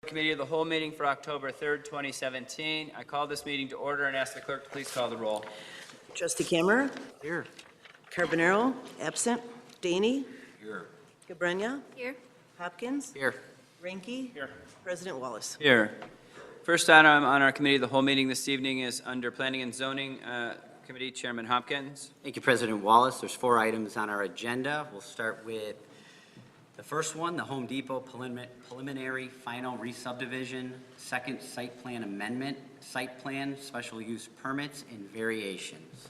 Committee of the whole meeting for October 3rd, 2017. I call this meeting to order and ask the clerk to please call the roll. Trustee Kimmer? Here. Carbonaro, absent. Daney? Here. Cabrera? Here. Hopkins? Here. Reinke? Here. President Wallace. Here. First item on our committee of the whole meeting this evening is under Planning and Zoning Committee, Chairman Hopkins. Thank you, President Wallace. There's 4 items on our agenda. We'll start with the first one, the Home Depot preliminary final re-subdivision, second site plan amendment, site plan, special use permits, and variations.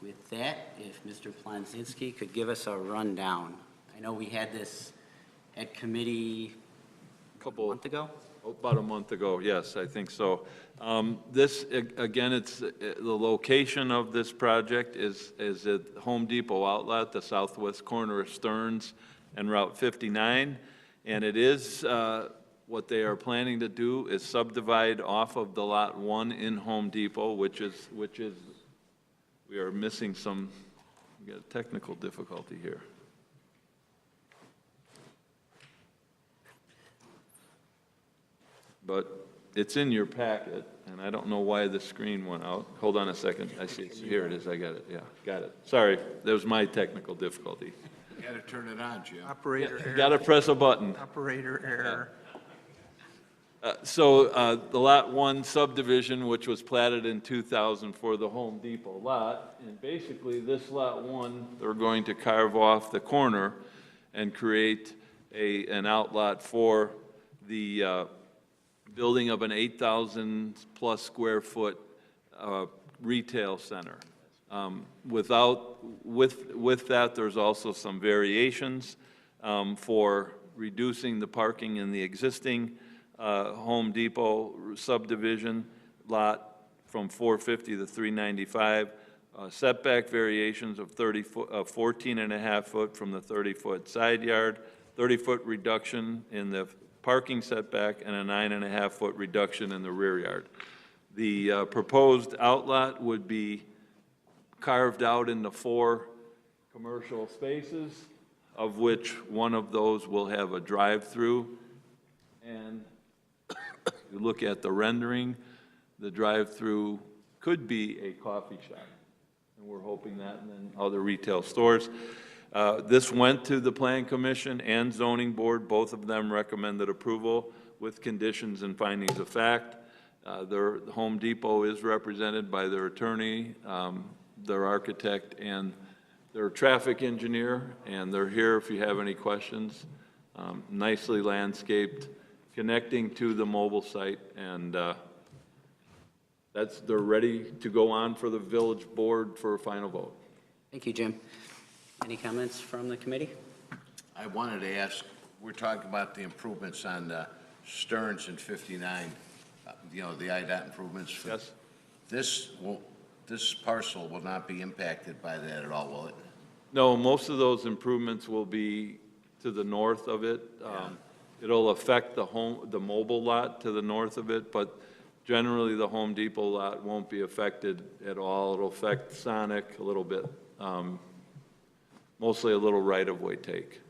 With that, if Mr. Planzinski could give us a rundown. I know we had this at committee a month ago. About a month ago, yes, I think so. This, again, it's the location of this project is at Home Depot outlet, the southwest corner of Stearns and Route 59, and it is what they are planning to do is subdivide off of the Lot 1 in Home Depot, which is we are missing some, we got a technical difficulty here. But it's in your packet, and I don't know why the screen went out. Hold on a second. I see it. Here it is. I got it. Yeah, got it. Sorry, that was my technical difficulty. You got to turn it on, Jim. Operator error. Got to press a button. Operator error. So the Lot 1 subdivision, which was platted in 2000 for the Home Depot lot, and basically this Lot 1, they're going to carve off the corner and create an outlot for the building of an 8,000 plus square foot retail center. With that, there's also some variations for reducing the parking in the existing Home Depot subdivision lot from 450 to 395. Setback variations of 14 and a half foot from the 30-foot side yard, 30-foot reduction in the parking setback, and a 9.5-foot reduction in the rear yard. The proposed outlet would be carved out into 4 commercial spaces, of which one of those will have a drive-through. And if you look at the rendering, the drive-through could be a coffee shop. And we're hoping that, and then other retail stores. This went to the Plan Commission and Zoning Board. Both of them recommended approval with conditions and findings of fact. The Home Depot is represented by their attorney, their architect, and their traffic engineer, and they're here if you have any questions. Nicely landscaped, connecting to the mobile site, and they're ready to go on for the village board for a final vote. Thank you, Jim. Any comments from the committee? I wanted to ask, we're talking about the improvements on Stearns and 59, the IDOT improvements. Yes. This parcel will not be impacted by that at all, will it? No, most of those improvements will be to the north of it. It'll affect the mobile lot to the north of it, but generally the Home Depot lot won't be affected at all. It'll affect Sonic a little bit, mostly a little right-of-way take.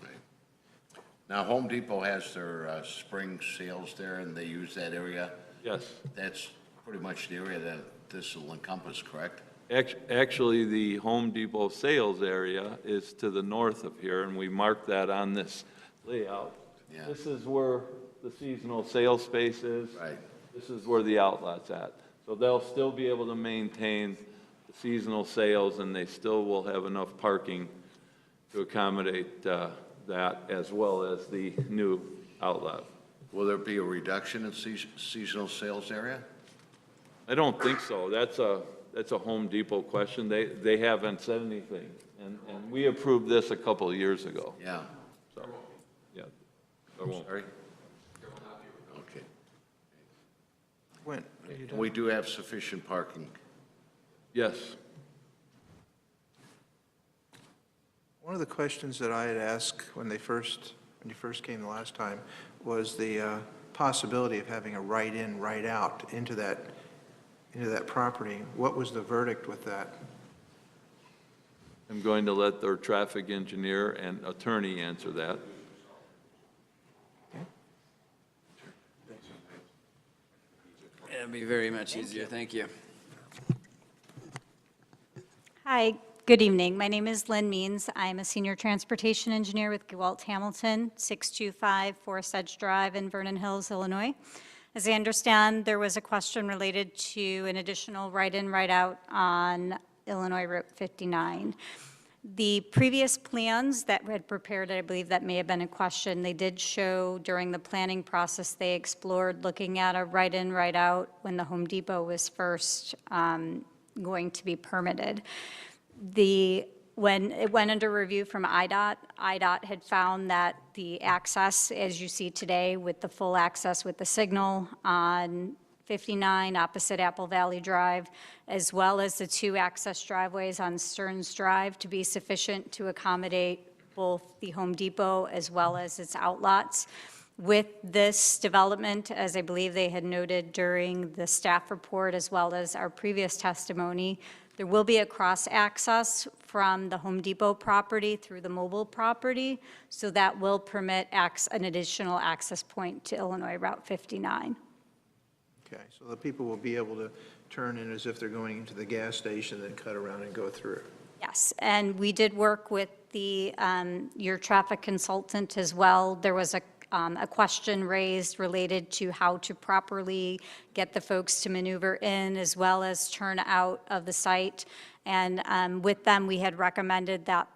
Right. Now, Home Depot has their spring sales there, and they use that area. Yes. That's pretty much the area that this will encompass, correct? Actually, the Home Depot sales area is to the north of here, and we marked that on this layout. Yeah. This is where the seasonal sales space is. Right. This is where the outlet's at. So they'll still be able to maintain the seasonal sales, and they still will have enough parking to accommodate that, as well as the new outlet. Will there be a reduction in seasonal sales area? I don't think so. That's a Home Depot question. They haven't said anything, and we approved this a couple of years ago. Yeah. So, yeah, there won't. Sorry? Okay. When? We do have sufficient parking. Yes. One of the questions that I had asked when you first came the last time was the possibility of having a right-in, right-out into that property. What was the verdict with that? I'm going to let their traffic engineer and attorney answer that. Okay. That'd be very much easier, thank you. Hi, good evening. My name is Lynn Means. I'm a senior transportation engineer with Gewalt Hamilton, 625 Sedge Drive in Vernon Hills, Illinois. As I understand, there was a question related to an additional right-in, right-out on Illinois Route 59. The previous plans that were prepared, I believe that may have been a question, they did show during the planning process, they explored looking at a right-in, right-out when the Home Depot was first going to be permitted. When it went under review from IDOT had found that the access, as you see today, with the full access with the signal on 59 opposite Apple Valley Drive, as well as the 2 access driveways on Stearns Drive to be sufficient to accommodate both the Home Depot as well as its outlots. With this development, as I believe they had noted during the staff report as well as our previous testimony, there will be a cross-access from the Home Depot property through the mobile property, so that will permit an additional access point to Illinois Route 59. Okay, so the people will be able to turn in as if they're going into the gas station, then cut around and go through. Yes, and we did work with your traffic consultant as well. There was a question raised related to how to properly get the folks to maneuver in as well as turn out of the site. And with them, we had recommended that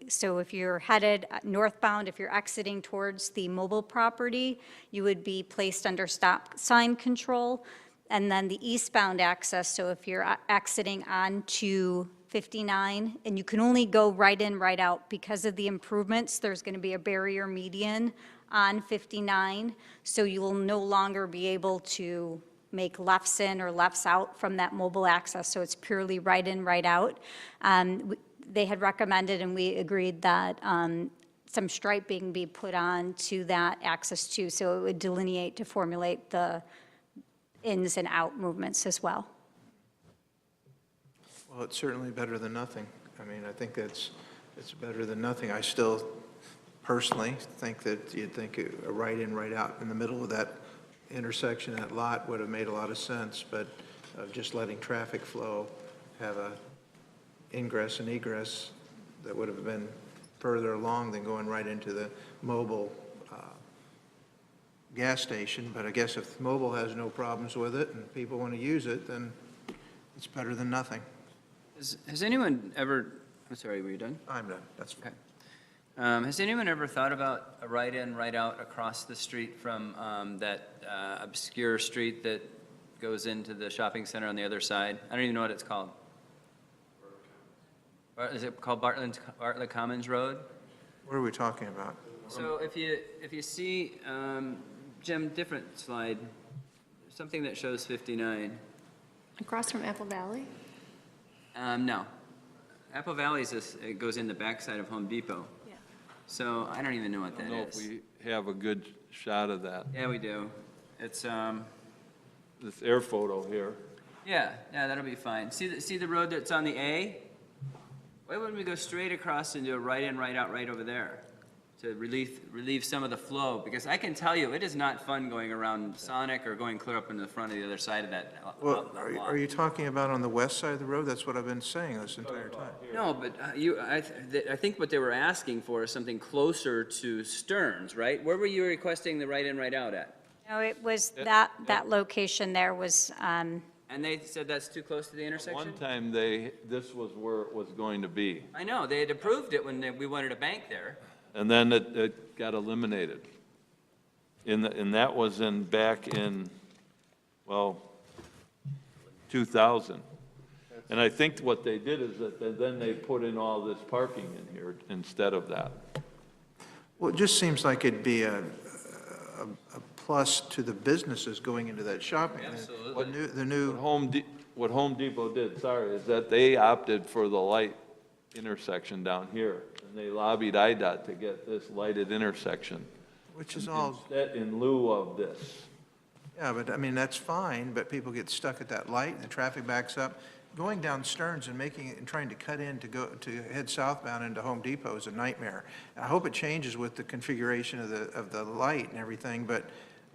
so if you're headed northbound, if you're exiting towards the mobile property, you would be placed under stop sign control. And then the eastbound access, so if you're exiting onto 59, and you can only go right in, right out because of the improvements, there's going to be a barrier median on 59, so you will no longer be able to make lefts in or lefts out from that mobile access, so it's purely right in, right out. They had recommended, and we agreed that some striping be put on to that access too, so it would delineate to formulate the ins and out movements as well. Well, it's certainly better than nothing. I mean, I think it's better than nothing. I still personally think that you'd think a right in, right out in the middle of that intersection, that lot would have made a lot of sense, but just letting traffic flow have a ingress and egress that would have been further along than going right into the mobile gas station. But I guess if mobile has no problems with it and people want to use it, then it's better than nothing. Has anyone ever, I'm sorry, were you done? I'm done. That's fine. Okay. Has anyone ever thought about a right-in, right-out across the street from that obscure street that goes into the shopping center on the other side? I don't even know what it's called. Is it called Bartlett Commons Road? What are we talking about? So if you see, Jim, different slide, something that shows 59. Across from Apple Valley? No. Apple Valley it goes in the backside of Home Depot. Yeah. So I don't even know what I that don't know is. if we have a good shot of that. Yeah, we do. It's, This air photo here. yeah, that'll be fine. See the road that's on the A? Why wouldn't we go straight across and do a right-in, right-out right over there to relieve some of the flow? Because I can tell you, it is not fun going around Sonic or going clear up into the front of the other side of that Well, lot. are you talking about on the west side of the road? That's what I've been saying this entire time. No, but I think what they were asking for is something closer to Stearns, right? Where were you requesting the right-in, right-out at? No, it was that location there was, And they said that's too close to the intersection? One time this was where it was going to be, I know, they had approved it when we wanted a bank there. and then it got eliminated. And that was back in, well, 2000. And I think what they did is that then they put in all this parking in here instead of that. Well, it just seems like it'd be a plus to the businesses going into that shopping. Absolutely. The new, What Home Depot did, sorry, is that they opted for the light intersection down here. And they lobbied IDOT to get this lighted intersection which is all, instead, in lieu of this. yeah, but I mean, that's fine, but people get stuck at that light and the traffic backs up. Going down Stearns and trying to cut in to head southbound into Home Depot is a nightmare. I hope it changes with the configuration of the light and everything, but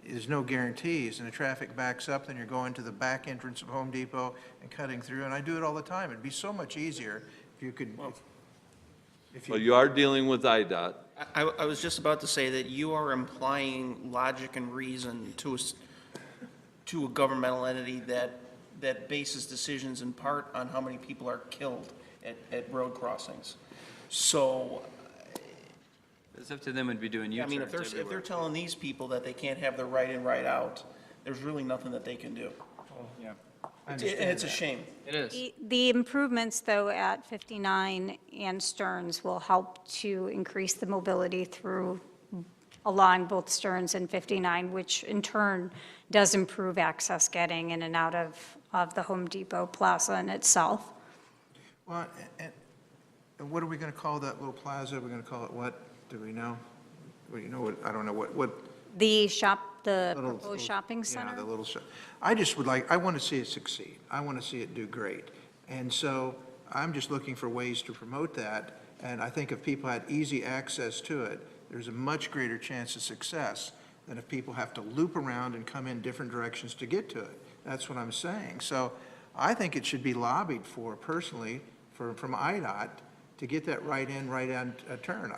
there's no guarantees, and the traffic backs up, then you're going to the back entrance of Home Depot and cutting through, and I do it all the time. It'd be so much easier if you could, if Well, you, you are dealing with IDOT. I was just about to say that you are implying logic and reason to a governmental entity that bases decisions in part on how many people are killed at road crossings. So, It's up to them would be doing I U-turns mean, if they're everywhere. telling these people that they can't have their right in, right out, there's really nothing that they can do. Yeah, And it's a shame. it is. The improvements, though, at 59 and Stearns will help to increase the mobility along both Stearns and 59, which in turn does improve access getting in and out of the Home Depot Plaza in itself. well, and what are we going to call that little plaza? We're going to call it what? Do we know? Well, you know what, I don't know what. The Little- proposed shopping Yeah, center? the little shop. I just would like, I want to see it succeed. I want to see it do great. And so I'm just looking for ways to promote that. And I think if people had easy access to it, there's a much greater chance of success than if people have to loop around and come in different directions to get to it. That's what I'm saying. So I think it should be lobbied for personally, from IDOT, to get that right in, right out turn.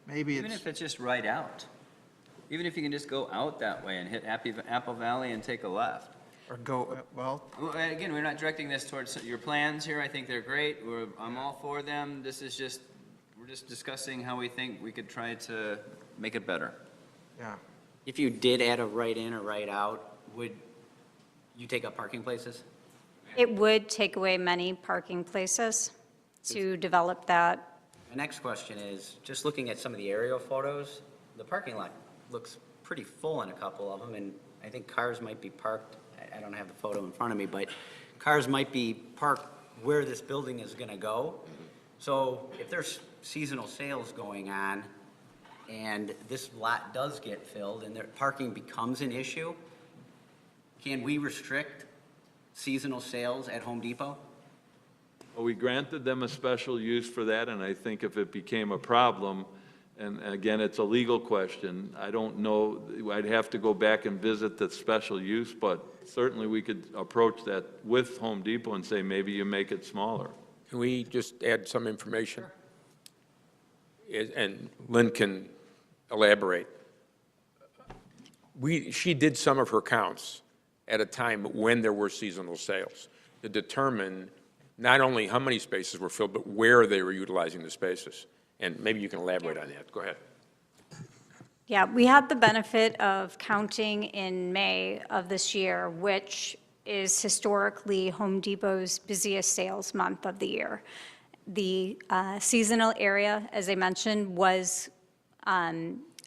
Maybe Even it's. if it's just right out. Even if you can just go out that way and hit Apple Valley and take a left. Or go, well, Well, again, we're not directing this towards your plans here. I think they're great. I'm all for them. This is just, we're just discussing how we think we could try to make it better. yeah. If you did add a right in or right out, would you take up parking places? It would take away many parking places to develop that. My next question is, just looking at some of the aerial photos, the parking lot looks pretty full in a couple of them, and I think cars might be parked, I don't have the photo in front of me, but cars might be parked where this building is going to go. So if there's seasonal sales going on, and this lot does get filled, and parking becomes an issue, can we restrict seasonal sales at Home Depot? Well, we granted them a special use for that, and I think if it became a problem, and again, it's a legal question, I don't know, I'd have to go back and visit the special use, but certainly we could approach that with Home Depot and say, maybe you make it smaller. Can we just add some information? And Lynn can elaborate. She did some of her counts at a time when there were seasonal sales to determine not only how many spaces were filled, but where they were utilizing the spaces. And maybe you can elaborate on that. Go ahead. Yeah, we had the benefit of counting in May of this year, which is historically Home Depot's busiest sales month of the year. The seasonal area, as I mentioned, was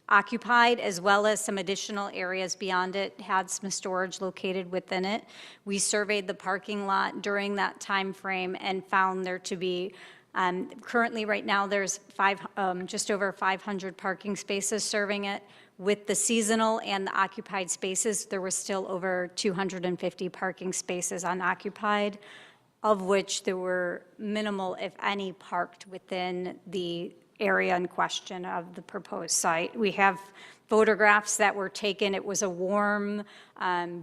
occupied, as well as some additional areas beyond it had some storage located within it. We surveyed the parking lot during that time frame and found there to be currently, right now, there's just over 500 parking spaces serving it. With the seasonal and the occupied spaces, there was still over 250 parking spaces unoccupied, of which there were minimal, if any, parked within the area in question of the proposed site. We have photographs that were taken. It was a warm,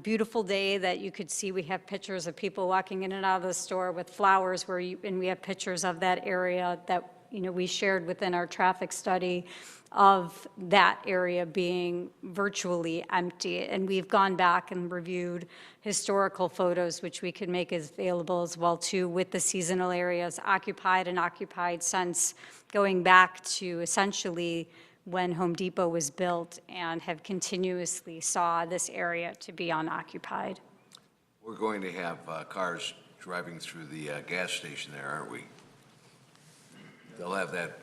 beautiful day that you could see. We have pictures of people walking in and out of the store with flowers, and we have pictures of that area that we shared within our traffic study of that area being virtually empty. And we've gone back and reviewed historical photos, which we could make available as well too, with the seasonal areas occupied and occupied since going back to essentially when Home Depot was built, and have continuously saw this area to be unoccupied. We're going to have cars driving through the gas station there, aren't we? They'll have that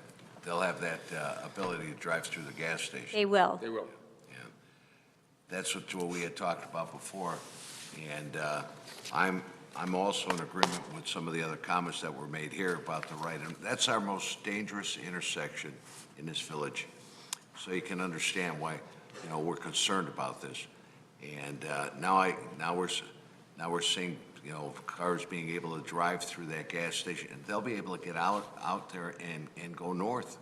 ability to drive through the gas station. They will. They will. Yeah. That's what we had talked about before. And I'm also in agreement with some of the other comments that were made here about the right. And that's our most dangerous intersection in this village. So you can understand why, we're concerned about this. And now we're seeing, cars being able to drive through that gas station, and they'll be able to get out there and go north.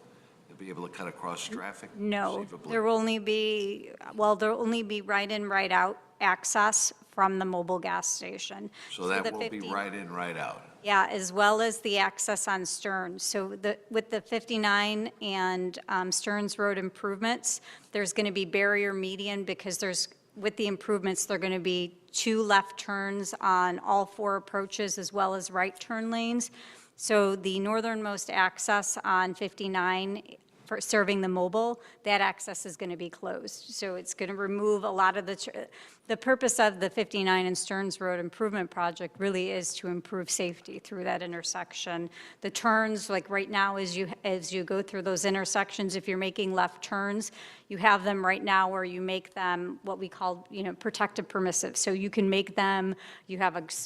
To be able to cut across traffic? No, conceivably? there will only be, well, there'll only be right-in, right-out access from the mobile gas station. So that the will be 50 right in, right out. Yeah, as well as the access on Stearns. So with the 59 and Stearns Road improvements, there's going to be barrier median because with the improvements, there are going to be 2 left turns on all 4 approaches as well as right turn lanes. So the northernmost access on 59 for serving the mobile, that access is going to be closed. So it's going to remove a lot of the purpose of the 59 and Stearns Road Improvement Project really is to improve safety through that intersection. The turns, like right now, as you go through those intersections, if you're making left turns, you have them right now where you make them what we call, protective permissive. So you can make them,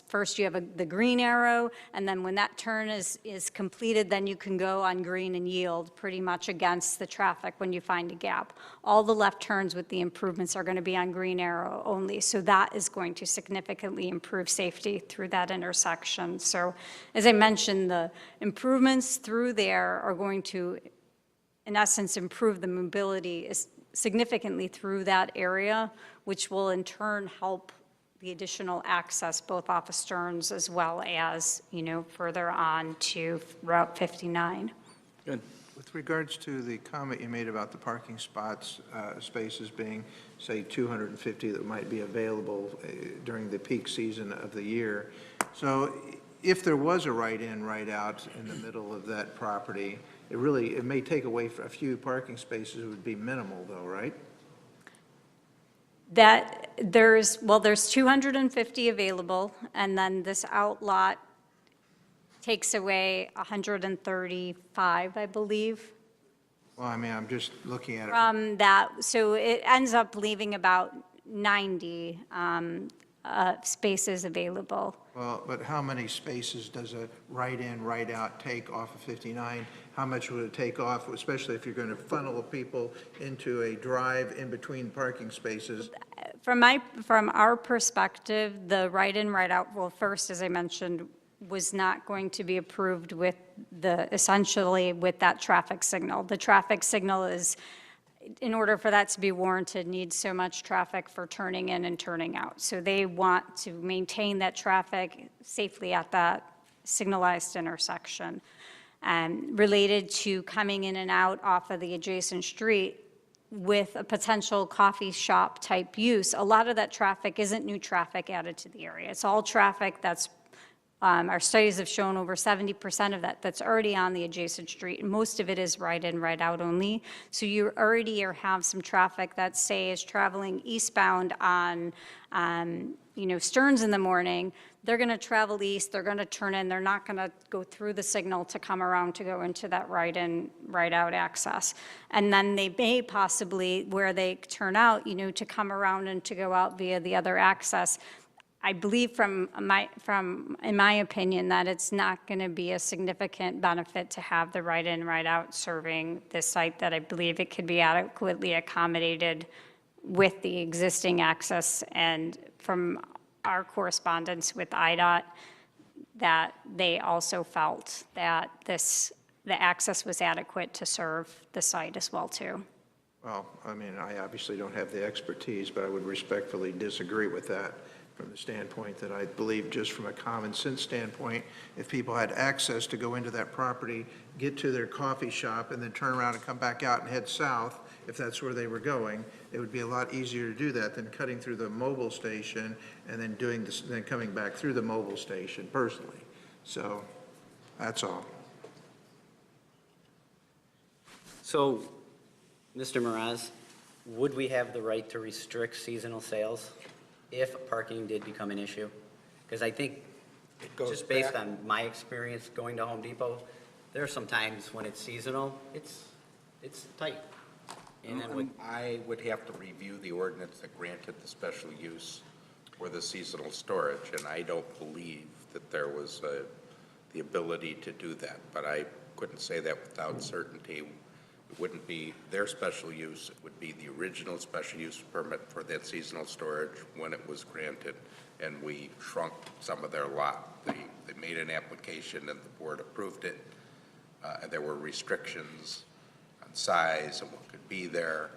first you have the green arrow, and then when that turn is completed, then you can go on green and yield pretty much against the traffic when you find a gap. All the left turns with the improvements are going to be on green arrow only. So that is going to significantly improve safety through that intersection. So as I mentioned, the improvements through there are going to, in essence, improve the mobility significantly through that area, which will in turn help the additional access both off of Stearns as well as, further on to Route 59. Good. With regards to the comment you made about the parking spots, spaces being, say, 250 that might be available during the peak season of the year. So if there was a right-in, right-out in the middle of that property, it may take away a few parking spaces. It would be minimal, though, right? There's 250 available, and then this outlot takes away 135, I believe, Well, I mean, I'm just looking at it. from that. So it ends up leaving about 90 spaces available. Well, but how many spaces does a right-in, right-out take off of 59? How much would it take off, especially if you're going to funnel people into a drive in between parking spaces? From our perspective, the right-in, right-out, well, first, as I mentioned, was not going to be approved essentially with that traffic signal. The traffic signal is, in order for that to be warranted, needs so much traffic for turning in and turning out. So they want to maintain that traffic safely at that signalized intersection. Related to coming in and out off of the adjacent street with a potential coffee shop type use, a lot of that traffic isn't new traffic added to the area. It's all traffic that's our studies have shown over 70% of that's already on the adjacent street. And most of it is right in, right out only. So you already have some traffic that, say, is traveling eastbound on, Stearns in the morning. They're going to travel east. They're going to turn in. They're not going to go through the signal to come around to go into that right in, right out access. And then they may possibly, where they turn out, to come around and to go out via the other access. I believe in my opinion, that it's not going to be a significant benefit to have the right-in, right-out serving this site, that I believe it could be adequately accommodated with the existing access. And from our correspondence with IDOT, that they also felt that the access was adequate to serve the site as well, too. Well, I mean, I obviously don't have the expertise, but I would respectfully disagree with that from the standpoint that I believe, just from a common sense standpoint, if people had access to go into that property, get to their coffee shop, and then turn around and come back out and head south, if that's where they were going, it would be a lot easier to do that than cutting through the mobile station and then then coming back through the mobile station personally. So that's all. So, Mr. Mraz, would we have the right to restrict seasonal sales if parking did become an issue? Because I think, just based on my experience going to Home Depot, there are some times when it's seasonal, it's tight. And then I would have to review the ordinance that granted the special use for the seasonal storage, and I don't believe that there was the ability to do that. But I couldn't say that without certainty. It wouldn't be their special use, it would be the original special use permit for that seasonal storage when it was granted, and we shrunk some of their lot. They made an application and the board approved it. There were restrictions on size and what could be there,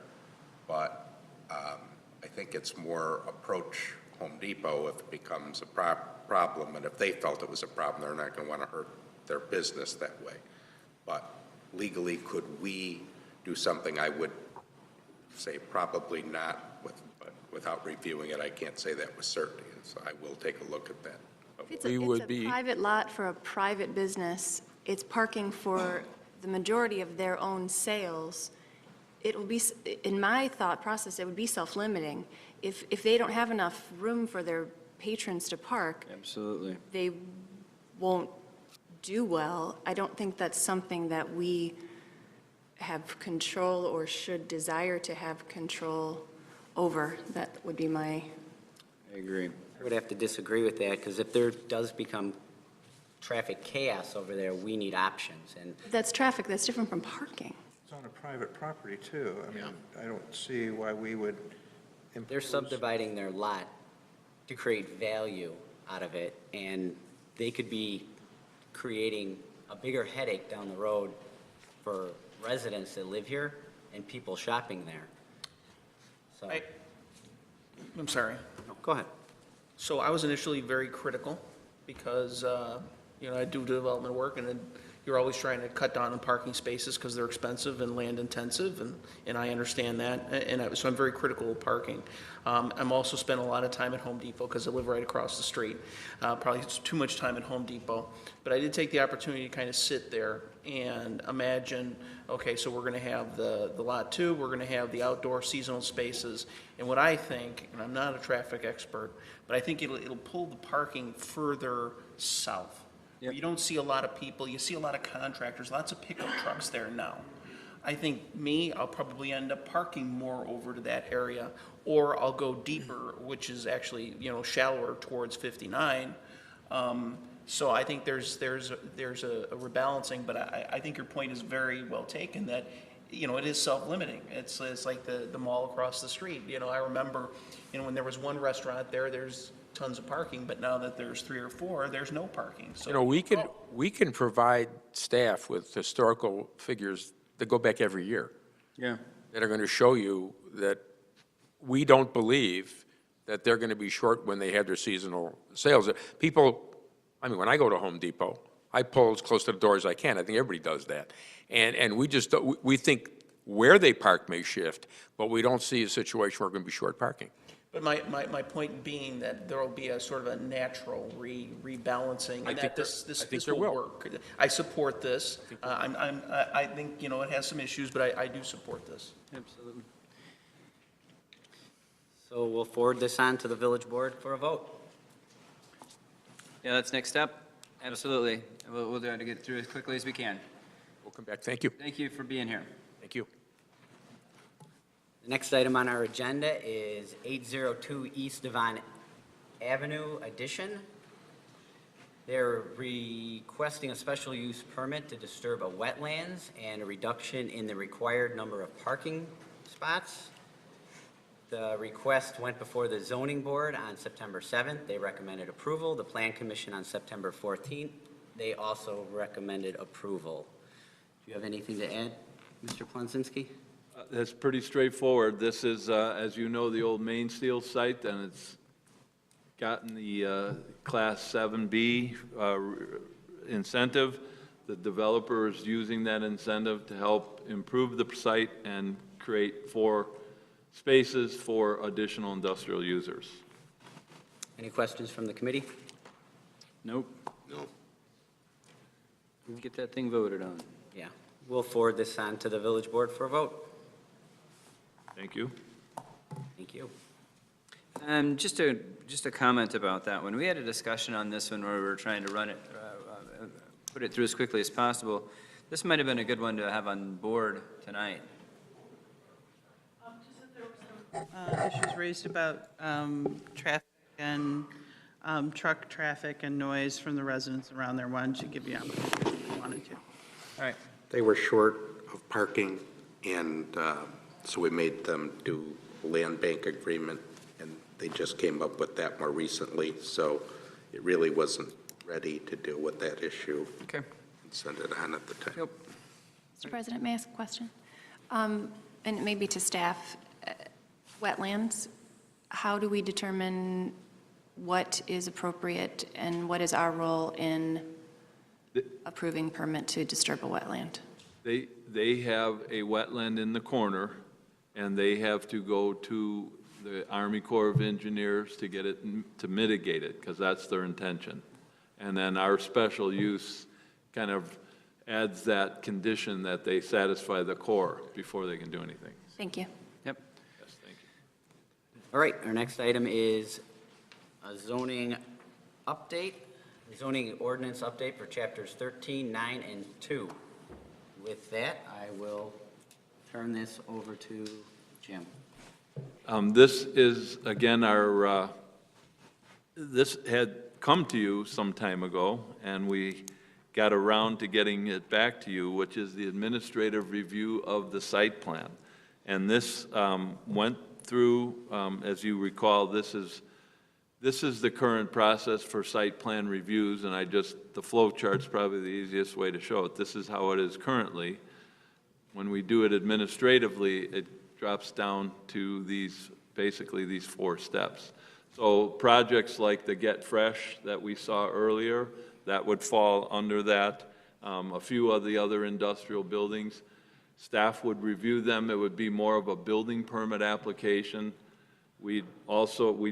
but I think it's more approach Home Depot if it becomes a problem, and if they felt it was a problem, they're not going to want to hurt their business that way. But legally, could we do something? I would say probably not, but without reviewing it, I can't say that with certainty, so I will take a look at that. It's We would be- a private lot for a private business. It's parking for the majority of their own sales. It will be, in my thought process, it would be self-limiting. If they don't have enough room for their patrons to park, Absolutely. they won't do well. I don't think that's something that we have control or should desire to have control over. That would be my, I agree. I would have to disagree with that, because if there does become traffic chaos over there, we need options, and that's traffic, that's different from parking. It's on a private property, too. I mean, I don't see why we would impose. they're subdividing their lot to create value out of it, and they could be creating a bigger headache down the road for residents that live here and people shopping there. So, I'm sorry. no, go ahead. So I was initially very critical because, I do development work, and then you're always trying to cut down on parking spaces because they're expensive and land intensive, and I understand that, so I'm very critical of parking. I'm also spent a lot of time at Home Depot because I live right across the street. Probably too much time at Home Depot, but I did take the opportunity to kind of sit there and imagine, okay, so we're going to have the Lot 2, we're going to have the outdoor seasonal spaces, and what I think, and I'm not a traffic expert, but I think it'll pull the parking further south. Yep. You don't see a lot of people, you see a lot of contractors, lots of pickup trucks there now. I think I'll probably end up parking more over to that area, or I'll go deeper, which is actually, shallower towards 59. So I think there's a rebalancing, but I think your point is very well taken, that, it is self-limiting. It's like the mall across the street. I remember, when there was one restaurant there's tons of parking, but now that there's 3 or 4, there's no parking. So We can provide staff with historical figures that go back every year, Yeah. that are going to show you that we don't believe that they're going to be short when they have their seasonal sales. People, when I go to Home Depot, I pull as close to the door as I can. I think everybody does that. And we just, we think where they park may shift, but we don't see a situation where we're going to be short parking. But my point being that there will be a sort of a natural rebalancing, and that this will work. I support this. I think, it has some issues, but I do support this. Absolutely. So we'll forward this on to the village board for a vote. Yeah, that's next step. Absolutely. We'll try to get through as quickly as we can. We'll come back. Thank you. Thank you for being here. Thank you. The next item on our agenda is 802 East Devon Avenue addition. They're requesting a special use permit to disturb a wetlands and a reduction in the required number of parking spots. The request went before the zoning board on September 7th. They recommended approval. The plan commission on September 14th. They also recommended approval. Do you have anything to add, Mr. Plonzinski? That's pretty straightforward. This is, as you know, the old Main Steel site, and it's gotten the Class 7B incentive. The developer is using that incentive to help improve the site and create 4 spaces for additional industrial users. Any questions from the committee? Nope. No. Get that thing voted on. Yeah. We'll forward this on to the village board for a vote. Thank you. Thank you. Just a comment about that one. We had a discussion on this one where we were trying to run it, put it through as quickly as possible. This might have been a good one to have on board tonight. Issues raised about traffic and truck traffic and noise from the residents around there. Why don't you give the opportunity if you wanted to? All right. They were short of parking, and so we made them do a land bank agreement, and they just came up with that more recently, so it really wasn't ready to deal with that issue. Okay. And send it on at the time. Yep. Mr. President, may I ask a question? And maybe to staff, wetlands, how do we determine what is appropriate and what is our role in approving permit to disturb a wetland? They have a wetland in the corner, and they have to go to the Army Corps of Engineers to get it, to mitigate it, because that's their intention. And then our special use kind of adds that condition that they satisfy the Corps before they can do anything. Thank you. Yep. Yes, thank you. All right, our next item is a zoning update, zoning ordinance update for chapters 13, 9, and 2. With that, I will turn this over to Jim. This is, again, our, this had come to you some time ago, and we got around to getting it back to you, which is the administrative review of the site plan. And this went through, as you recall, this is the current process for site plan reviews, and the flow chart's probably the easiest way to show it. This is how it is currently. When we do it administratively, it drops down to basically these 4 steps. So projects like the Get Fresh that we saw earlier, that would fall under that. A few of the other industrial buildings, staff would review them. It would be more of a building permit application. We'd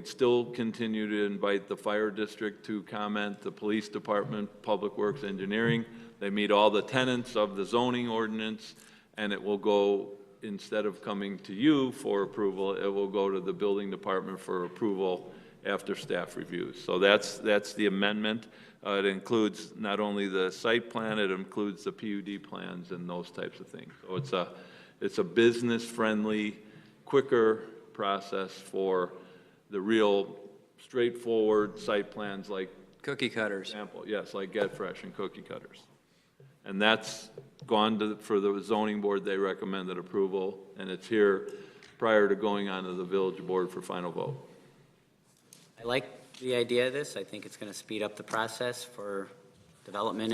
still continue to invite the fire district to comment, the police department, public works, engineering. They meet all the tenets of the zoning ordinance, and it will go, instead of coming to you for approval, it will go to the building department for approval after staff reviews. So that's the amendment. It includes not only the site plan, it includes the PUD plans and those types of things. So it's a business-friendly, quicker process for the real straightforward site plans like Cookie cutters. example, yes, like Get Fresh and Cookie Cutters. And that's gone for the zoning board. They recommended approval, and it's here prior to going on to the village board for final vote. I like the idea of this. I think it's going to speed up the process for development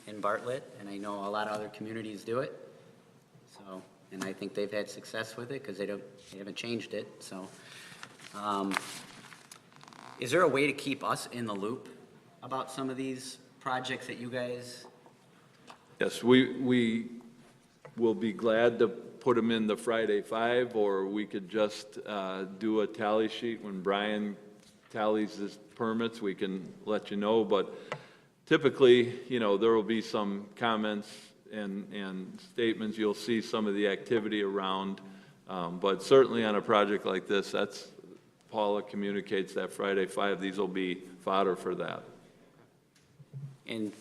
in Bartlett, and I know a lot of other communities do it. So, and I think they've had success with it because they haven't changed it. So, is there a way to keep us in the loop about some of these projects that you guys? Yes, we will be glad to put them in the Friday 5, or we could just do a tally sheet when Brian tallies his permits. We can let you know, but typically, there will be some comments and statements. You'll see some of the activity around, but certainly on a project like this, Paula communicates that Friday 5, these will be fodder for that. And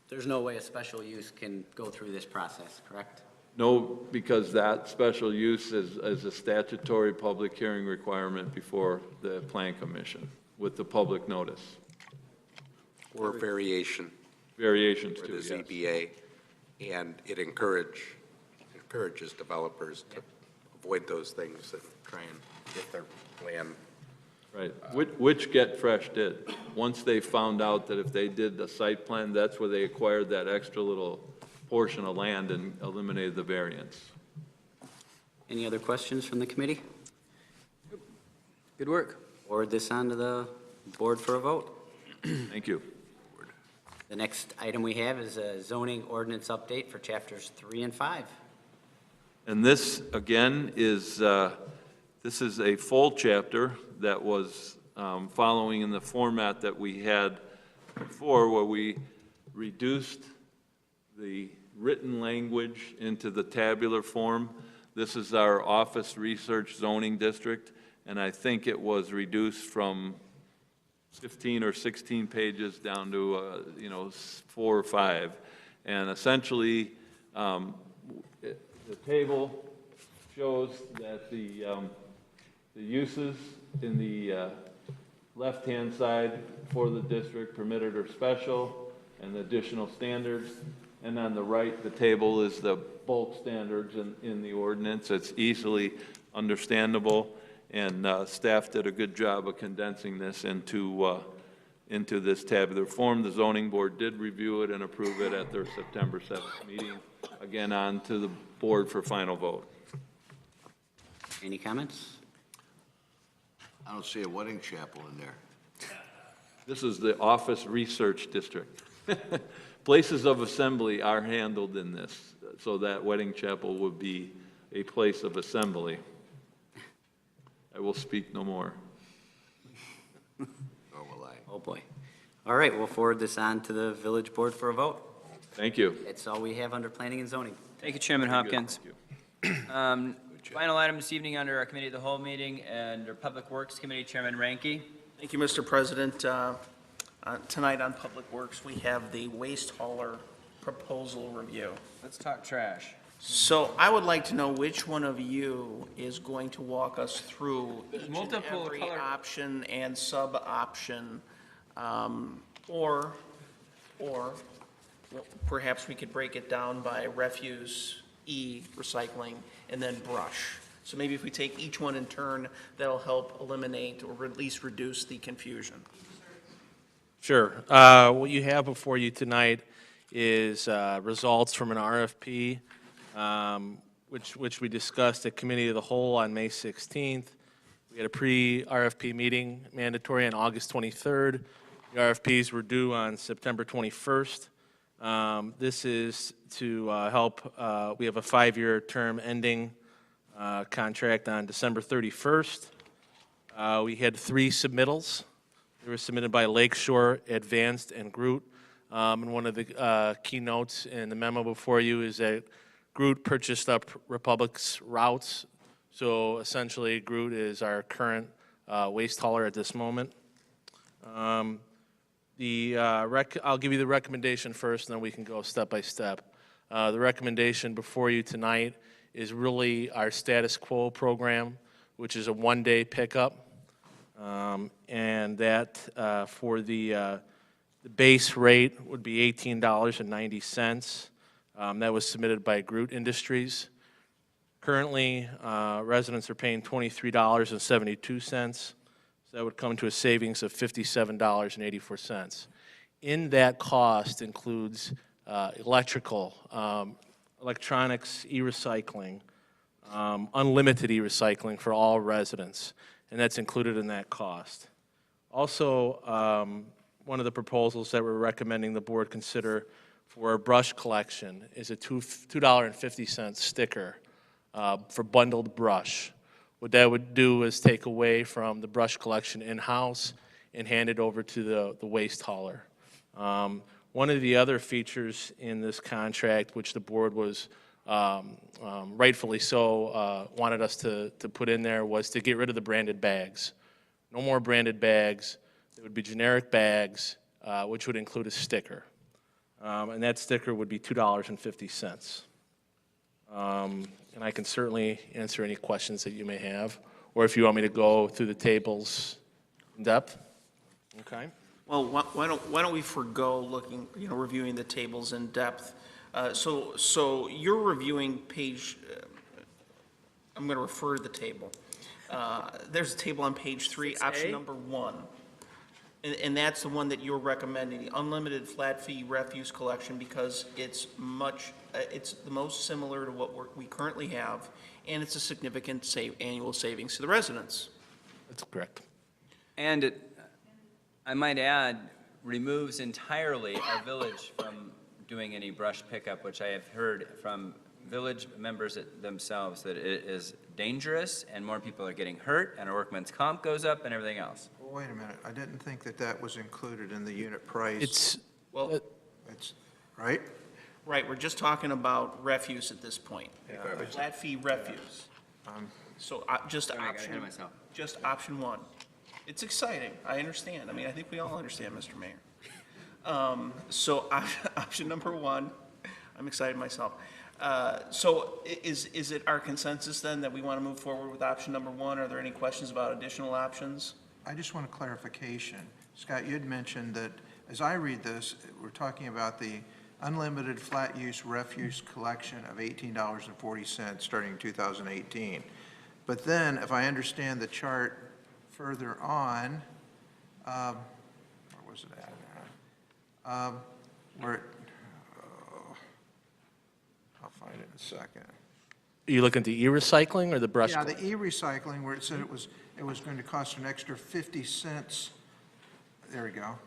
there's no way a special use can go through this process, correct? No, because that special use is a statutory public hearing requirement before the Plan Commission with the public notice. Or variation Variations for too, the yes. ZBA, and it encourages developers to avoid those things and try and get their plan. Right, which Get Fresh did. Once they found out that if they did the site plan, that's where they acquired that extra little portion of land and eliminated the variance. Any other questions from the committee? Good work. Forward this on to the board for a vote. Thank you. The next item we have is a zoning ordinance update for chapters 3 and 5. And this, again, this is a full chapter that was following in the format that we had before, where we reduced the written language into the tabular form. This is our office research zoning district, and I think it was reduced from 15 or 16 pages down to, 4 or 5. And essentially, the table shows that the uses in the left-hand side for the district, permitted or special, and additional standards. And on the right, the table is the bulk standards in the ordinance. It's easily understandable, and staff did a good job of condensing this into into this tabular form. The zoning board did review it and approve it at their September 7th meeting. Again, on to the board for final vote. Any comments? I don't see a wedding chapel in there. This is the office research district. Places of assembly are handled in this, so that wedding chapel would be a place of assembly. I will speak no more. Or will I? Oh, boy. All right, we'll forward this on to the village board for a vote. Thank you. That's all we have under planning and zoning. Thank you, Chairman Very good. Hopkins. Thank you. Final item this evening under our committee of the whole meeting and our Public Works Committee, Chairman Reinke. Thank you, Mr. President. Tonight on Public Works, we have the waste hauler proposal review. Let's talk trash. So I would like to know which one of you is going to walk us through each and multiple every color- option and sub-option, or perhaps we could break it down by refuse, recycling, and then brush. So maybe if we take each one in turn, that'll help eliminate or at least reduce the confusion. Sure. What you have before you tonight is results from an RFP, which we discussed at Committee of the Whole on May 16th. We had a pre-RFP meeting mandatory on August 23rd. The RFPs were due on September 21st. This is to help, we have a 5-year term ending contract on December 31st. We had 3 submittals. They were submitted by Lakeshore, Advanced, and Groot. And one of the keynotes in the memo before you is that Groot purchased up Republic's routes. So essentially, Groot is our current waste hauler at this moment. I'll give you the recommendation first, and then we can go step by step. The recommendation before you tonight is really our status quo program, which is a 1-day pickup. And that for the base rate would be $18.90. That was submitted by Groot Industries. Currently, residents are paying $23.72. So that would come to a savings of $57.84. In that cost includes electrical, electronics, e-recycling, unlimited e-recycling for all residents, and that's included in that cost. Also, one of the proposals that we're recommending the board consider for a brush collection is a $2.50 sticker for bundled brush. What that would do is take away from the brush collection in-house and hand it over to the waste hauler. One of the other features in this contract, which the board was rightfully so wanted us to put in there, was to get rid of the branded bags. No more branded bags. There would be generic bags, which would include a sticker. And that sticker would be $2.50. And I can certainly answer any questions that you may have, or if you want me to go through the tables in depth. Okay. Well, why don't we forego looking, reviewing the tables in depth? So you're reviewing page, I'm going to refer to the table. There's a table on page 3, 6A? option number 1. And that's the one that you're recommending, the unlimited flat fee refuse collection, because it's the most similar to what we currently have, and it's a significant annual savings to the residents. That's correct. And it, I might add, removes entirely our village from doing any brush pickup, which I have heard from village members themselves that it is dangerous and more people are getting hurt and our workman's comp goes up and everything else. Well, wait a minute, I didn't think that was included in the unit price. It's, Well, It's, right? right, we're just talking about refuse at this point. Flat fee refuse. So just Sorry, I got ahead option, of myself. just option 1. It's exciting, I understand. I mean, I think we all understand, Mr. Mayor. So option number 1, I'm excited myself. So is it our consensus then that we want to move forward with option number 1? Are there any questions about additional options? I just want a clarification. Scott, you had mentioned that, as I read this, we're talking about the unlimited flat-use refuse collection of $18.40 starting in 2018. But then, if I understand the chart further on, where was it at? Where it, I'll find it in a second. Are you looking at the e-recycling or the brush? Yeah, the e-recycling, where it said it was going to cost an extra 50 cents, there we go,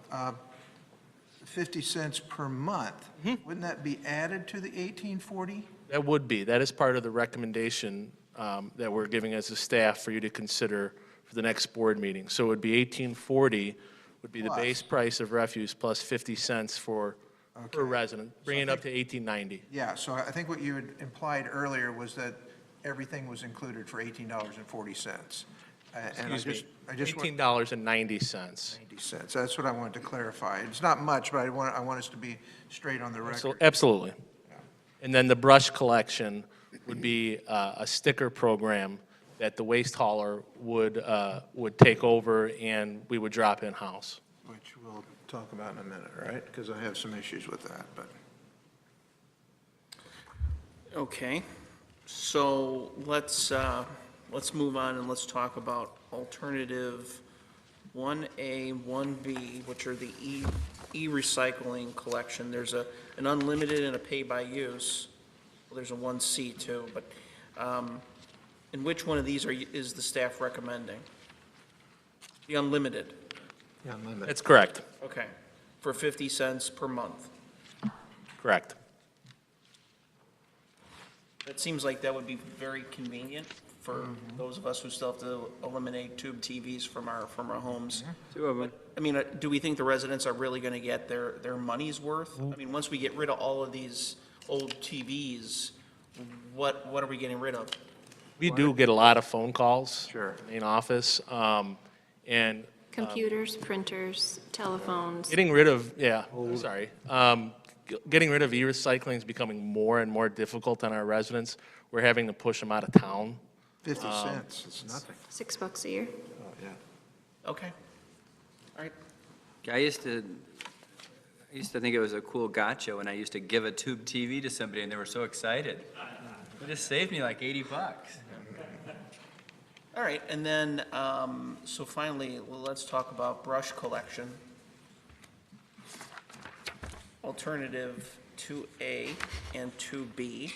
50 cents per month. Wouldn't that be added to the 1840? That would be. That is part of the recommendation that we're giving as a staff for you to consider for the next board meeting. So it would be 1840 would be the Plus. base price of refuse plus 50 cents for per resident, bringing it up to 1890. Yeah, so I think what you had implied earlier was that everything was included for $18.40. Excuse me, I just want $18.90. 90 cents. That's what I wanted to clarify. It's not much, but I want us to be straight on the record. Absolutely. And then the brush collection would be a sticker program that the waste hauler would take over and we would drop in-house. Which we'll talk about in a minute, right? Because I have some issues with that, but. Okay, so let's move on and let's talk about alternative 1A, 1B, which are the e-recycling collection. There's an unlimited and a pay-by-use. Well, there's a 1C too, but, and which one of these is the staff recommending? The unlimited? Yeah, unlimited. That's correct. Okay, for 50 cents per month. Correct. That seems like that would be very convenient for those of us who still have to eliminate tube TVs from our homes. Two of them. I mean, do we think the residents are really going to get their money's worth? I mean, once we get rid of all of these old TVs, what are we getting rid of? We do get a lot of phone calls. Sure. In the main office, and Computers, printers, telephones. getting rid of, sorry. Getting rid of e-recycling is becoming more and more difficult on our residents. We're having to push them out of town. 50 cents, it's nothing. $6 a year. Oh, yeah. Okay. All right. I used to think it was a cool gotcha when I used to give a tube TV to somebody and they were so excited. It just saved me like 80 bucks. All right, and then, so finally, well, let's talk about brush collection. Alternative 2A and 2B.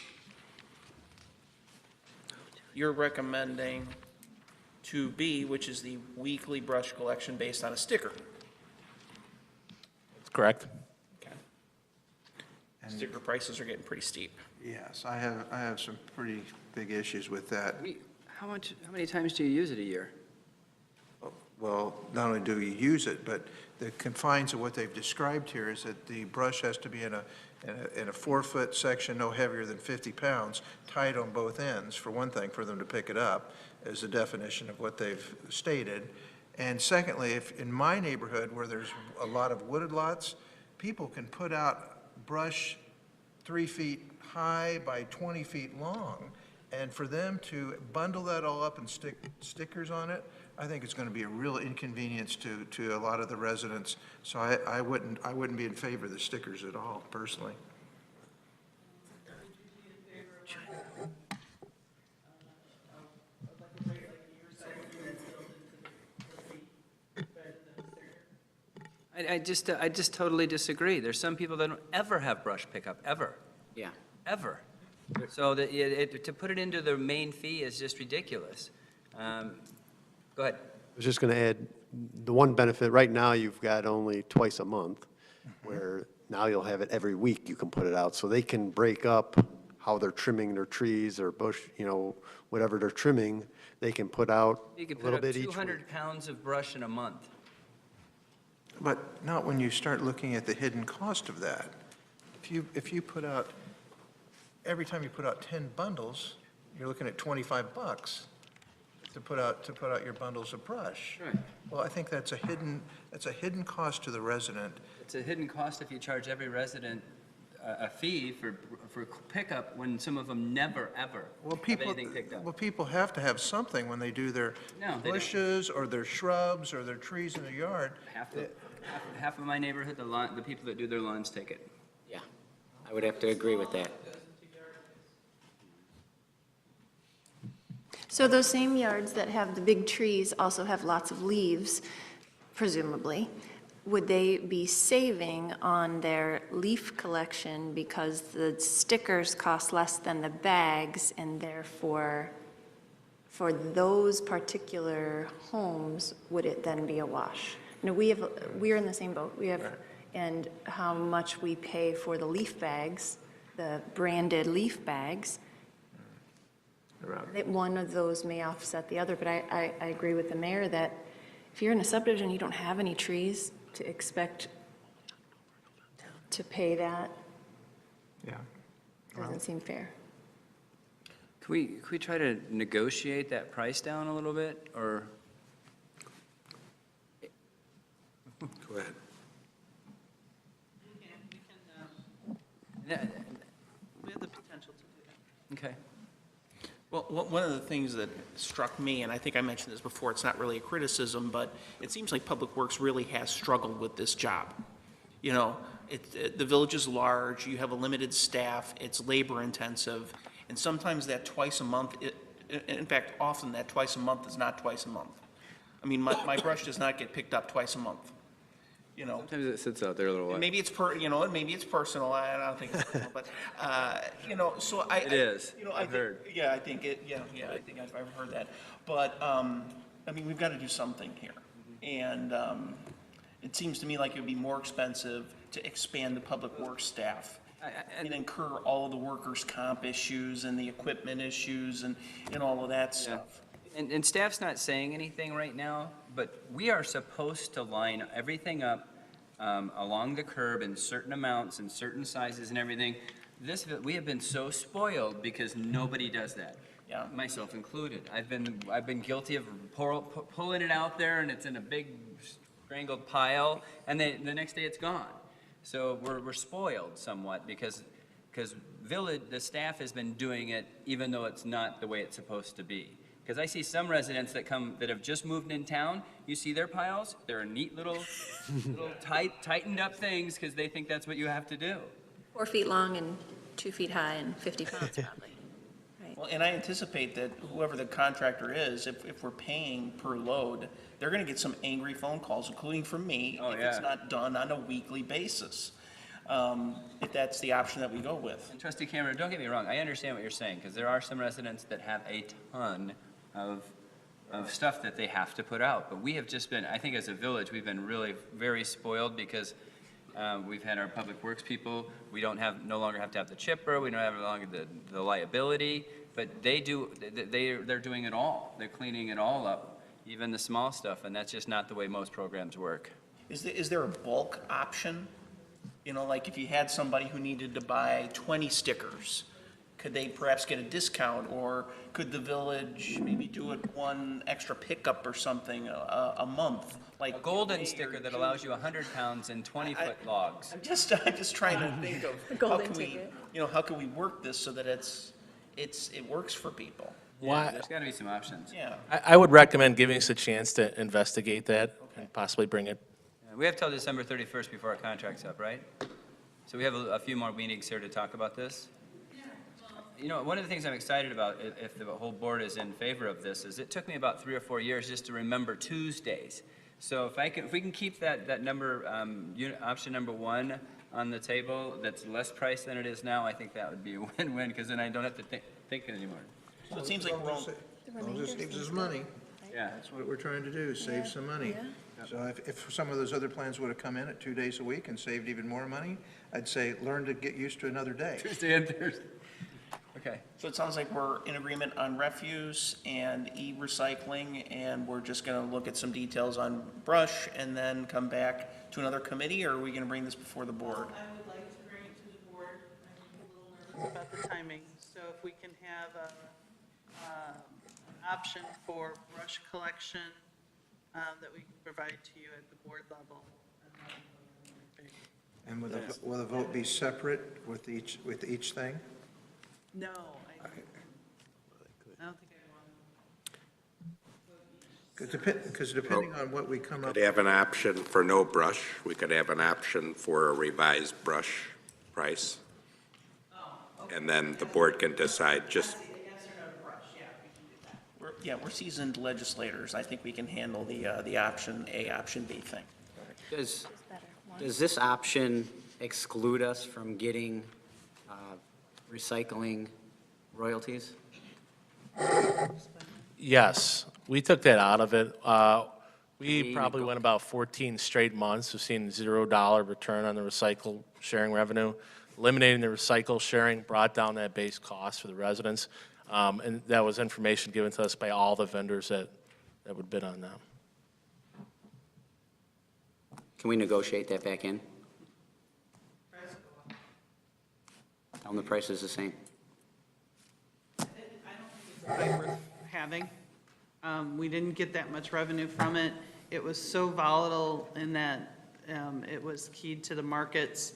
You're recommending 2B, which is the weekly brush collection based on a sticker. That's correct. Okay. Sticker prices are getting pretty steep. Yes, I have some pretty big issues with that. How many times do you use it a year? Well, not only do you use it, but the confines of what they've described here is that the brush has to be in a 4-foot section, no heavier than 50 pounds, tied on both ends, for one thing, for them to pick it up, is the definition of what they've stated. And secondly, if in my neighborhood where there's a lot of wooded lots, people can put out brush 3 feet high by 20 feet long, and for them to bundle that all up and stick stickers on it, I think it's going to be a real inconvenience to a lot of the residents. So I wouldn't be in favor of the stickers at all, personally. I just totally disagree. There's some people that don't ever have brush pickup, ever, Yeah. ever. So to put it into the main fee is just ridiculous. Go ahead. I was just going to add, the one benefit, right now, you've got only twice a month, where now you'll have it every week, you can put it out, so they can break up how they're trimming their trees or bush, whatever they're trimming, they can put out You a could put little up bit each week. 200 pounds of brush in a month. But not when you start looking at the hidden cost of that. If you put out, every time you put out 10 bundles, you're looking at 25 bucks to put out your bundles of brush. Right. Well, I think that's a hidden cost to the resident. It's a hidden cost if you charge every resident a fee for pickup when some of them never, ever have anything picked up. Well, people have to have something when they do their No, they don't. bushes or their shrubs or their trees in their yard. Half of my neighborhood, the people that do their lawns take it. Yeah, I would have to agree with that. So those same yards that have the big trees also have lots of leaves, presumably. would they be saving on their leaf collection because the stickers cost less than the bags, and therefore, for those particular homes, would it then be a wash? No, we're in the same boat. We have, and how much we pay for the leaf bags, the branded leaf bags, that one of those may offset the other, but I agree with the mayor that if you're in a subdivision, you don't have any trees, to expect to pay that Yeah. doesn't seem fair. Can we try to negotiate that price down a little bit, or? Go ahead. We have the potential to do that. Okay. Well, one of the things that struck me, and I think I mentioned this before, it's not really a criticism, but it seems like Public Works really has struggled with this job. You know, the village is large, you have a limited staff, it's labor intensive, and sometimes that twice a month, in fact, often that twice a month is not twice a month. I mean, my brush does not get picked up twice a month, you know. Sometimes it sits out there a little while. Maybe it's maybe it's personal, I don't think it's personal, but, you know, so I. It is. You know, I've heard. Yeah, I think I think I've heard that. But, I mean, we've got to do something here. And it seems to me like it would be more expensive to expand the public works staff and incur all of the workers' comp issues and the equipment issues and all of that stuff. And staff's not saying anything right now, but we are supposed to line everything up along the curb in certain amounts and certain sizes and everything. We have been so spoiled because nobody does that. Yeah. Myself included. I've been guilty of pulling it out there, and it's in a big strangled pile, and then the next day it's gone. So we're spoiled somewhat because the staff has been doing it even though it's not the way it's supposed to be. Because I see some residents that have just moved in town, you see their piles, they're neat little tightened up things because they think that's what you have to do. 4 feet long and 2 feet high and 50 pounds probably. Right. Well, and I anticipate that whoever the contractor is, if we're paying per load, they're going to get some angry phone calls, including from me, if it's not done on a weekly basis, if that's the option that we go with. And Trustee Cameron, don't get me wrong, I understand what you're saying, because there are some residents that have a ton of stuff that they have to put out. But we have just been, I think as a village, we've been really very spoiled because we've had our public works people, we no longer have to have the chipper, we don't have no longer the liability, but they're doing it all. They're cleaning it all up, even the small stuff, and that's just not the way most programs work. Is there a bulk option? You know, like if you had somebody who needed to buy 20 stickers, could they perhaps get a discount, or could the village maybe do it one extra pickup or something a month? Like A golden sticker that allows you 100 pounds and 20-foot logs. I'm just trying to think of how can we, how can we work this so that it works for people? Yeah, there's got to be some options. Yeah. I would recommend giving us a chance to investigate that and possibly bring it. We have till December 31st before our contract's up, right? So we have a few more meetings here to talk about this. You know, one of the things I'm excited about, if the whole board is in favor of this, is it took me about 3 or 4 years just to remember Tuesdays. So if we can keep that number, option number 1 on the table, that's less price than it is now, I think that would be a win-win, because then I don't have to think anymore. So it seems like we're all, It saves us money. Yeah. That's what we're trying to do, save some money. So if some of those other plans would have come in at 2 days a week and saved even more money, I'd say learn to get used to another day. Tuesday and Thursday. Okay. so it sounds like we're in agreement on refuse and e-recycling, and we're just going to look at some details on brush and then come back to another committee, or are we going to bring this before the board? I would like to bring it to the board. I'm a little nervous about the timing. So if we can have an option for brush collection that we can provide to you at the board level. And will the vote be separate with each thing? No, I don't think I want. Because depending on what we come up. Could have an option for no brush. We could have an option for a revised brush price. And then the board can decide just, We're seasoned legislators. I think we can handle the option A, option B thing. Does this option exclude us from getting recycling royalties? Yes, we took that out of it. We We probably nego- went about 14 straight months of seeing $0 return on the recycle sharing revenue. Eliminating the recycle sharing brought down that base cost for the residents. And that was information given to us by all the vendors that would bid on that. Can we negotiate that back in? Tell them the price is the same. Quite worth having. We didn't get that much revenue from it. It was so volatile in that it was keyed to the markets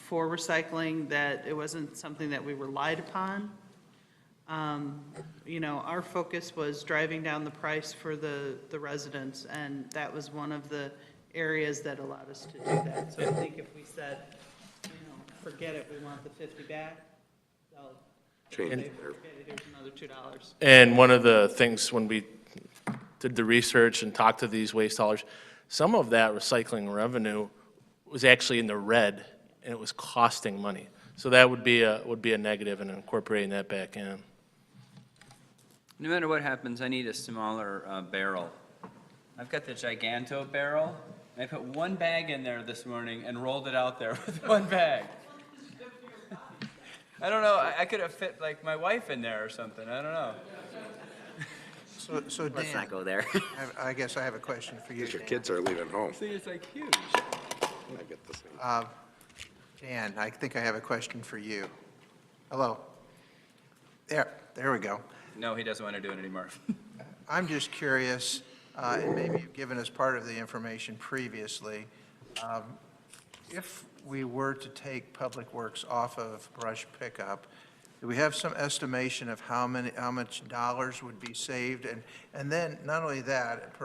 for recycling that it wasn't something that we relied upon. You know, our focus was driving down the price for the residents, and that was one of the areas that allowed us to do that. So I think if we said, you know, forget it, we want the 50 back, they'll say, forget it, here's another $2. And one of the things when we did the research and talked to these waste haulers, some of that recycling revenue was actually in the red, and it was costing money. So that would be a negative in incorporating that back in. No matter what happens, I need a smaller barrel. I've got the Giganto barrel, and I put one bag in there this morning and rolled it out there with one bag. I don't know, I could have fit like my wife in there or something, I don't know. So Let's Dan, not go there. I guess I have a question for you. Because your Dan. kids are leaving home. See, it's like huge. I get the same. Dan, I think I have a question for you. Hello? There we go. No, he doesn't want to do it anymore. I'm just curious, and maybe you've given us part of the information previously. If we were to take Public Works off of brush pickup, do we have some estimation of how much dollars would be saved? And then, not only that,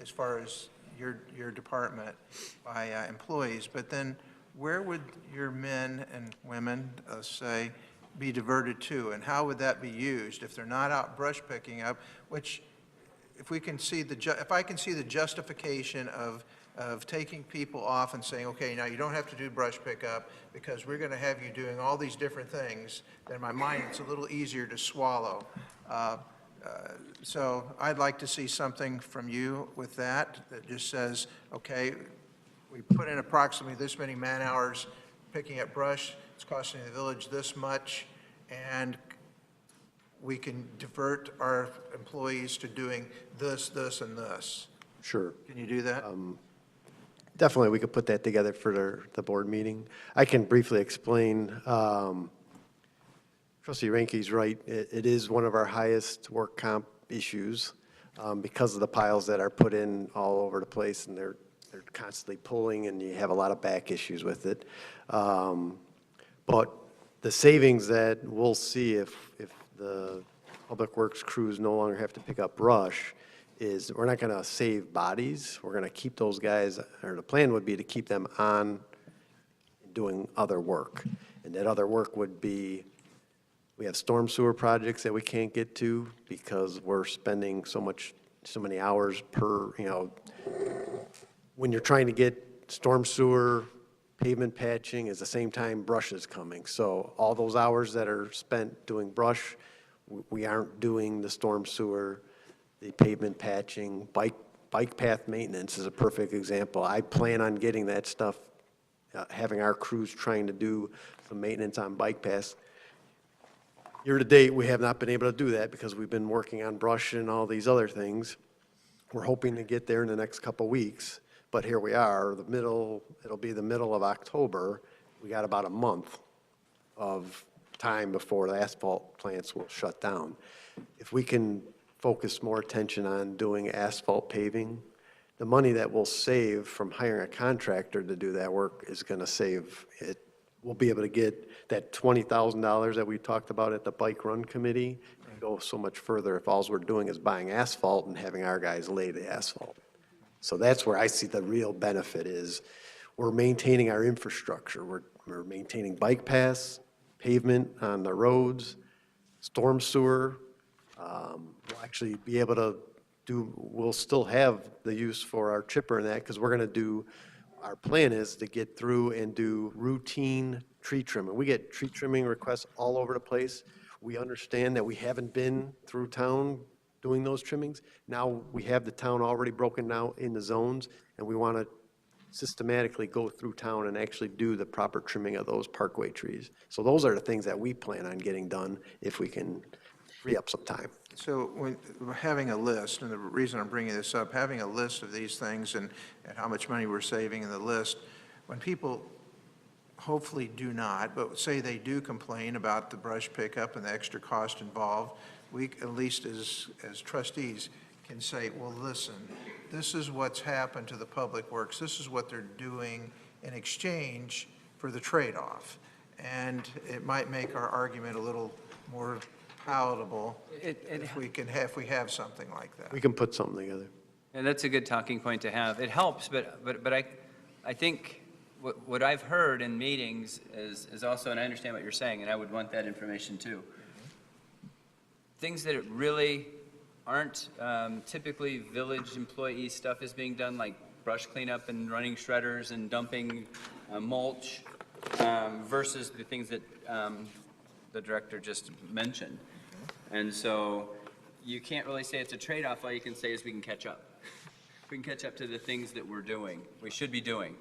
as far as your department by employees, but then where would your men and women, say, be diverted to? And how would that be used if they're not out brush picking up, which, if I can see the justification of taking people off and saying, okay, now you don't have to do brush pickup because we're going to have you doing all these different things, then in my mind, it's a little easier to swallow. So I'd like to see something from you with that just says, okay, we put in approximately this many man-hours picking up brush, it's costing the village this much, and we can divert our employees to doing this, this, and this. Sure. Can you do that? Definitely, we could put that together for the board meeting. I can briefly explain. Trustee Reinke's right. It is one of our highest work comp issues because of the piles that are put in all over the place, and they're constantly pulling, and you have a lot of back issues with it. But the savings that we'll see if the Public Works crews no longer have to pick up brush is we're not going to save bodies. We're going to keep those guys, or the plan would be to keep them on doing other work. And that other work would be, we have storm sewer projects that we can't get to because we're spending so many hours per, when you're trying to get storm sewer, pavement patching is the same time brush is coming. So all those hours that are spent doing brush, we aren't doing the storm sewer, the pavement patching, bike path maintenance is a perfect example. I plan on getting that stuff, having our crews trying to do some maintenance on bike paths. Year to date, we have not been able to do that because we've been working on brush and all these other things. We're hoping to get there in the next couple weeks, but here we are, it'll be the middle of October. We got about a month of time before the asphalt plants will shut down. If we can focus more attention on doing asphalt paving, the money that we'll save from hiring a contractor to do that work is going to save it. We'll be able to get that $20,000 that we talked about at the bike run committee and go so much further if all we're doing is buying asphalt and having our guys lay the asphalt. So that's where I see the real benefit is we're maintaining our infrastructure. We're maintaining bike paths, pavement on the roads, storm sewer. We'll actually be able to we'll still have the use for our chipper and that, because we're gonna do, our plan is to get through and do routine tree trimming. We get tree trimming requests all over the place. We understand that we haven't been through town doing those trimmings. Now we have the town already broken down into zones, and we want to systematically go through town and actually do the proper trimming of those parkway trees. So those are the things that we plan on getting done if we can free up some time. So when, having a list, and the reason I'm bringing this up, having a list of these things and how much money we're saving in the list, when people hopefully do not, but say they do complain about the brush pickup and the extra cost involved, we, at least as trustees, can say, well, listen, this is what's happened to the public works, this is what they're doing in exchange for the trade-off. And it might make our argument a little more palatable if we have something like that. We can put something together. And that's a good talking point to have. It helps, but I think what I've heard in meetings is also, and I understand what you're saying, and I would want that information too. Things that really aren't typically village employee stuff is being done, like brush cleanup and running shredders and dumping mulch, versus the things that the director just mentioned. And so you can't really say it's a trade-off. All you can say is we can catch up. We can catch up to the things that we're doing, we should be doing.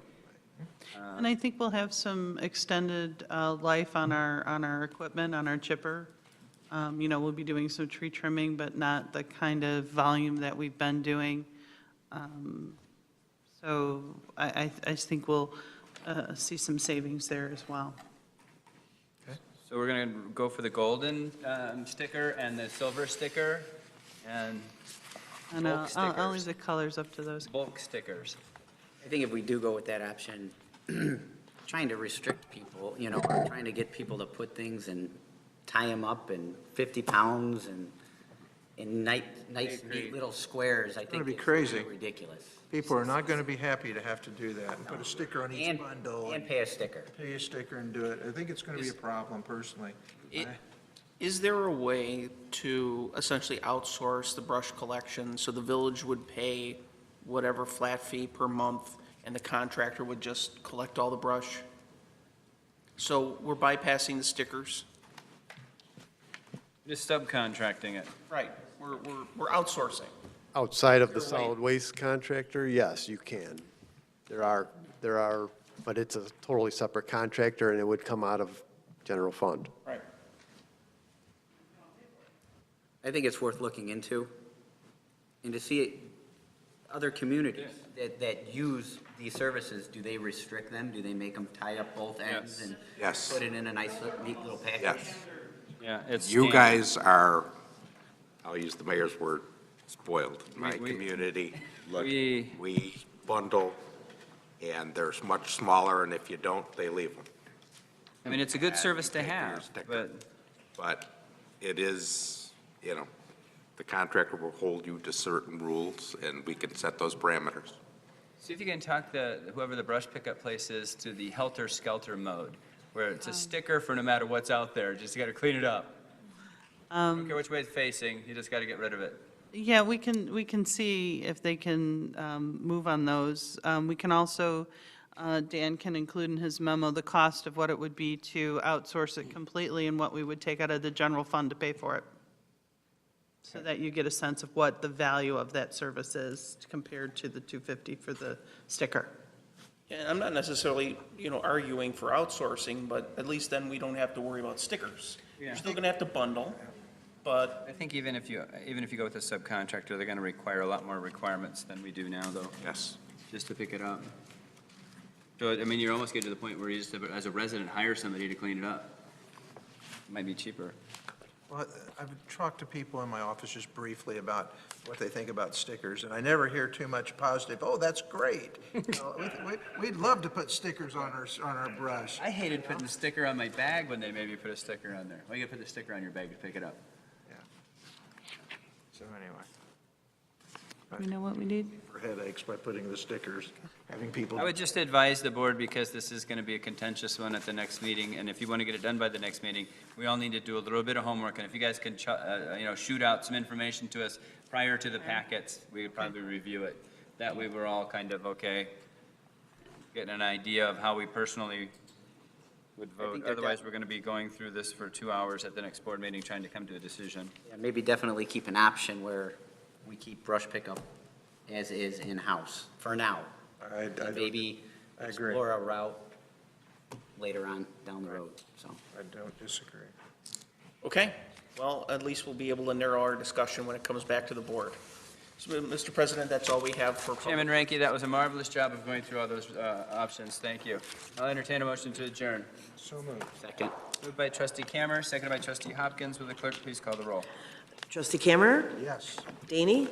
And I think we'll have some extended life on our equipment, on our chipper. You know, we'll be doing some tree trimming, but not the kind of volume that we've been doing. So I think we'll see some savings there as well. So we're going to go for the golden sticker and the silver sticker and bulk stickers. I'll leave the colors up to those. Bulk stickers. I think if we do go with that option, trying to restrict people, you know, or trying to get people to put things and tie them up in 50 pounds and in nice neat little squares, I think be it's crazy. ridiculous. People are not going to be happy to have to do that and put a sticker on each bundle. And pay a sticker. Pay a sticker and do it. I think it's going to be a problem personally. Is there a way to essentially outsource the brush collection so the village would pay whatever flat fee per month and the contractor would just collect all the brush? So we're bypassing the stickers? Just subcontracting it. Right, we're outsourcing. Outside of the solid waste contractor, yes, you can. There are, but it's a totally separate contractor, and it would come out of general fund. Right. I think it's worth looking into, and to see other communities that use these services, do they restrict them? Do they make them tie up both ends and put it in a nice, neat little package? Yes. Yeah, it's You standard. guys are, I'll use the mayor's word, spoiled in my community. Look, we bundle, and they're much smaller, and if you don't, they leave them. I mean, it's a good service to have, But it is, you know, the contractor will hold you to certain rules, and we can set those parameters. see if you can talk whoever the brush pickup place is to the helter-skelter mode, where it's a sticker for no matter what's out there, just got to clean it up. Don't care which way it's facing, you just got to get rid of it. Yeah, we can see if they can move on those. We can also, Dan can include in his memo the cost of what it would be to outsource it completely and what we would take out of the general fund to pay for it. So that you get a sense of what the value of that service is compared to the $250 for the sticker. And I'm not necessarily, you know, arguing for outsourcing, but at least then we don't have to worry about stickers. You're still gonna have to bundle, but. I think even if you go with a subcontractor, they're going to require a lot more requirements than we do now, though. Yes. Just to pick it up. So, I mean, you're almost getting to the point where you just, as a resident, hire somebody to clean it up. It might be cheaper. Well, I've talked to people in my office just briefly about what they think about stickers, and I never hear too much positive, oh, that's great. You know, we'd love to put stickers on our brush. I hated putting a sticker on my bag when they made me put a sticker on there. Well, you got to put the sticker on your bag to pick it up. Yeah. So anyway. You know what we need? For headaches by putting the stickers, having people. I would just advise the board, because this is going to be a contentious one at the next meeting, and if you want to get it done by the next meeting, we all need to do a little bit of homework, and if you guys can, shoot out some information to us prior to the packets, we would probably review it. That way we're all kind of, okay, getting an idea of how we personally would vote. they're Otherwise, we're going to be going through this for 2 hours at the next board meeting, trying to come to a decision. Yeah, maybe definitely keep an option where we keep brush pickup as is in-house for now. And maybe I agree. explore a route later on down the road, so. I don't disagree. Okay, well, at least we'll be able to narrow our discussion when it comes back to the board. So, Mr. President, that's all we have for public. Chairman Reinke, that was a marvelous job of going through all those options. Thank you. I'll entertain a motion to adjourn. So moved. Second. Moved by trustee Camer, seconded by trustee Hopkins. Will the clerk please call the roll? Trustee Camer, Yes. Daney,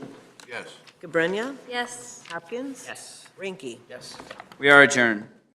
Yes. Cabrera, Yes. Hopkins. Yes. Reinke. Yes. We are adjourned.